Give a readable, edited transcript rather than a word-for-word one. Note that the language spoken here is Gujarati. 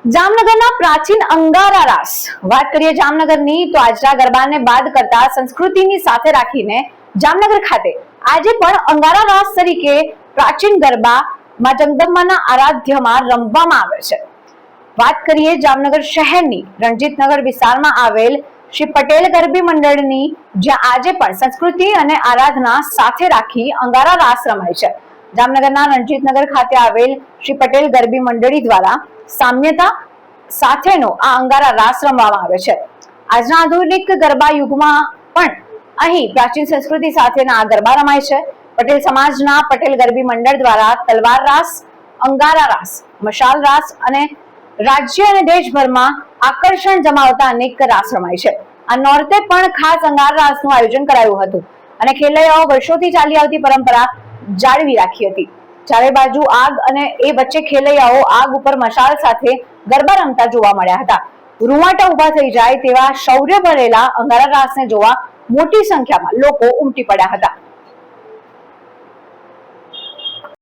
જામનગરના પ્રાચીન અંગારા રાસ વાત કરીએ જામનગરની તો આજના ગરબાને બાદ કરતા સંસ્કૃતિની સાથે રાખીને જામનગર ખાતે આજે પણ અંગારા રાસ તરીકે પ્રાચીન ગરબા માં જગદંબાના આરાધ્યમાં રમવામાં આવે છે। વાત કરીએ જામનગર શહેરની રણજીતનગર વિસ્તારમાં આવેલ શ્રી પટેલ ગરબી મંડળની, જ્યાં આજે પણ સંસ્કૃતિ અને આરાધના સાથે રાખી અંગારા રાસ રમાય છે। જામનગરના રણજીતનગર ખાતે આવેલ શ્રી પટેલ ગરબી મંડળી દ્વારા સામ્યતા સાથેનો આ અંગારા રાસ રમવામાં આવે છે। આજના આધુનિક ગરબા યુગમાં પણ અહીં પ્રાચીન સંસ્કૃતિ સાથેના આ ગરબા રમાય છે। પટેલ સમાજના પટેલ ગરબી મંડળ દ્વારા તલવાર રાસ, અંગારા રાસ, મશાલ રાસ અને રાજ્ય અને દેશભરમાં આકર્ષણ જમાવતા અનેક રાસ રમાય છે। આ નોરતે પણ ખાસ અંગારા રાસનું આયોજન કરાયું હતું અને ખેલૈયાઓ વર્ષોથી ચાલી આવતી પરંપરા જાળવી રાખી હતી। ચારે બાજુ આગ અને એ વચ્ચે ખેલૈયાઓ આગ ઉપર મશાલ સાથે ગરબા રમતા જોવા મળ્યા હતા। રૂવાટા ઉભા થઈ જાય તેવા શૌર્ય ભરેલા અંગારા રાસને જોવા મોટી સંખ્યામાં લોકો ઉમટી પડ્યા હતા।